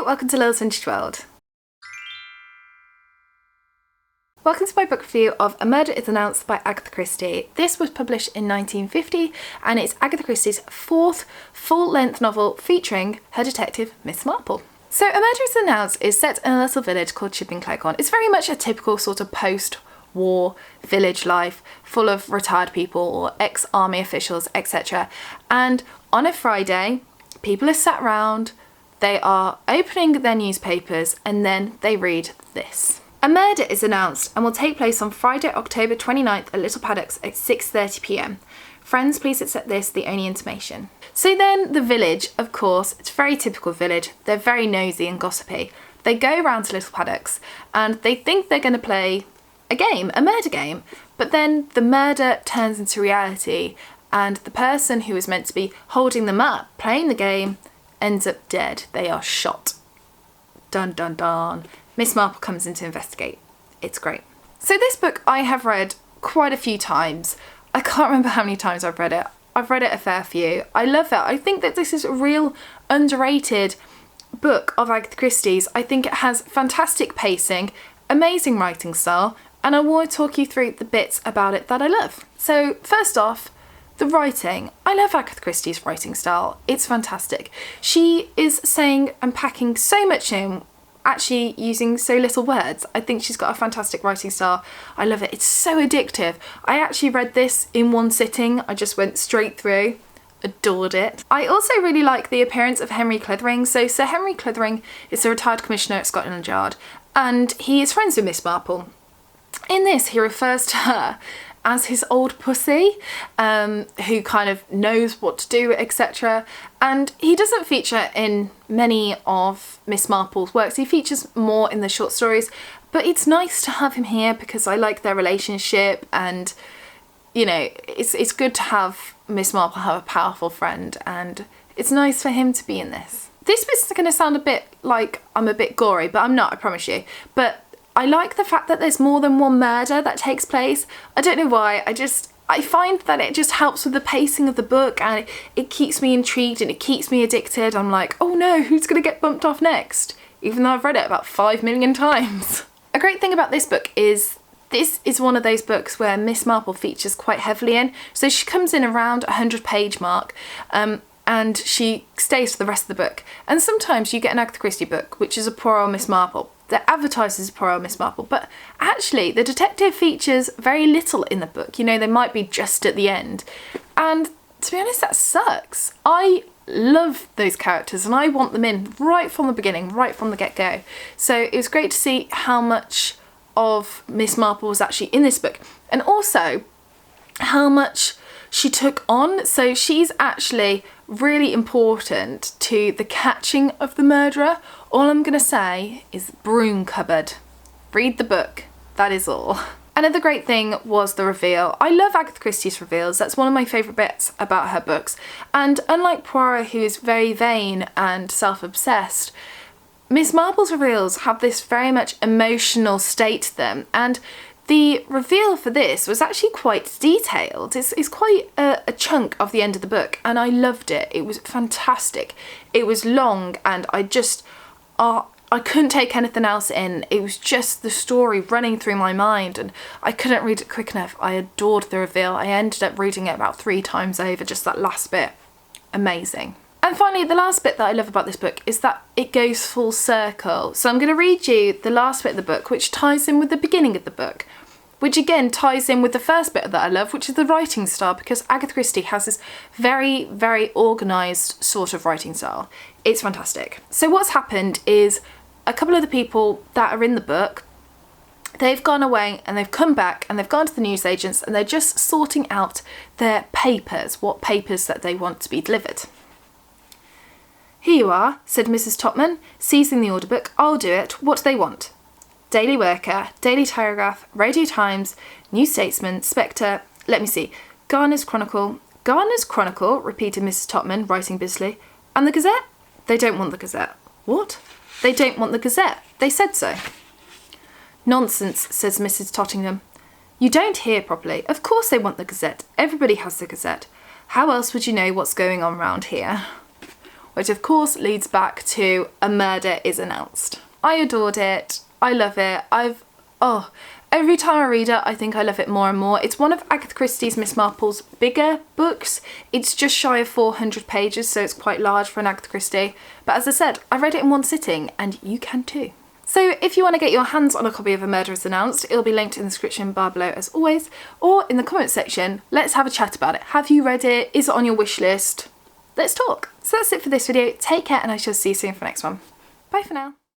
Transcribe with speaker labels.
Speaker 1: Hi, welcome to Little Tinted World. Welcome to my book review of A Murder is Announced by Agatha Christie. This was published in 1950 and it's Agatha Christie's fourth full-length novel featuring her detective, Miss Marple. So A Murder is Announced is set in a little village called Chipping Claycorn. It's very much a typical sort of post-war village life full of retired people or ex-army officials, etc. And on a Friday, people are sat round, they are opening their newspapers and then they read this. A murder is announced and will take place on Friday, October 29th at Little Paddocks at 6:30 p.m. Friends, please accept this, the only intimation. So then the village, of course, it's a very typical village. They're very nosy and gossipy. They go round to Little Paddocks and they think they're going to play a game, a murder game. But then the murder turns into reality and the person who is meant to be holding them up, playing the game, ends up dead. They are shot. Dun dun dun. Miss Marple comes in to investigate. It's great. So this book I have read quite a few times. I can't remember how many times I've read it. I've read it a fair few. I love it. I think that this is a real underrated book of Agatha Christie's. I think it has fantastic pacing, amazing writing style, and I want to talk you through the bits about it that I love. So first off, the writing. I love Agatha Christie's writing style. It's fantastic. She is saying and packing so much in, actually using so little words. I think she's got a fantastic writing style. I love it. It's so addictive. I actually read this in one sitting. I just went straight through. Adored it. I also really like the appearance of Henry Clithering. So Sir Henry Clithering is a retired commissioner at Scotland Yard and he is friends with Miss Marple. In this, he refers to her as his old pussy, who kind of knows what to do, etc. And he doesn't feature in many of Miss Marple's works. He features more in the short stories, but it's nice to have him here because I like their relationship and, you know, it's good to have Miss Marple have a powerful friend and it's nice for him to be in this. This bit's going to sound a bit like I'm a bit gory, but I'm not, I promise you. But I like the fact that there's more than one murder that takes place. I don't know why, I find that it just helps with the pacing of the book and it keeps me intrigued and it keeps me addicted. I'm like, oh no, who's gonna get bumped off next? Even though I've read it about 5 million times. A great thing about this book is this is one of those books where Miss Marple features quite heavily in. So she comes in around 100-page mark and she stays for the rest of the book. And sometimes you get an Agatha Christie book, which is a poor old Miss Marple. That advertises poor old Miss Marple, but actually the detective features very little in the book. You know, they might be just at the end. And to be honest, that sucks. I love those characters and I want them in right from the beginning, right from the get-go. So it was great to see how much of Miss Marple was actually in this book and also how much she took on. So she's actually really important to the catching of the murderer. All I'm going to say is broom cupboard. Read the book. That is all. Another great thing was the reveal. I love Agatha Christie's reveals. That's one of my favourite bits about her books. And unlike Poirot, who is very vain and self-obsessed, Miss Marple's reveals have this very much emotional state to them. And the reveal for this was actually quite detailed. It's quite a chunk of the end of the book and I loved it. It was fantastic. It was long and I couldn't take anything else in. It was just the story running through my mind and I couldn't read it quick enough. I adored the reveal. I ended up reading it about 3 times over, just that last bit. Amazing. And finally, the last bit that I love about this book is that it goes full circle. So I'm going to read you the last bit of the book, which ties in with the beginning of the book, which again ties in with the first bit that I love, which is the writing style, because Agatha Christie has this very, very organised sort of writing style. It's fantastic. So what's happened is a couple of the people that are in the book, they've gone away and they've come back and they've gone to the newsagents and they're just sorting out their papers, what papers that they want to be delivered. Here you are, said Mrs. Topman, seizing the order book. I'll do it. What do they want? Daily Worker, Daily Telegraph, Radio Times, New Statesman, Spectre, let me see, Garner's Chronicle. Garner's Chronicle, repeated Mrs. Topman, writing busily. And the Gazette? They don't want the Gazette. What? They don't want the Gazette. They said so. Nonsense, says Mrs. Tottingham. You don't hear properly. Of course they want the Gazette. Everybody has the Gazette. How else would you know what's going on round here? which of course leads back to A Murder is Announced. I adored it. I love it. Every time I read it, I think I love it more and more. It's one of Agatha Christie's Miss Marple's bigger books. It's just shy of 400 pages, so it's quite large for an Agatha Christie. But as I said, I read it in one sitting, and you can too. So if you want to get your hands on a copy of A Murder is Announced, it'll be linked in the description bar below as always, or in the comments section. Let's have a chat about it. Have you read it? Is it on your wish list? Let's talk. So that's it for this video. Take care, and I shall see you soon for the next one. Bye for now.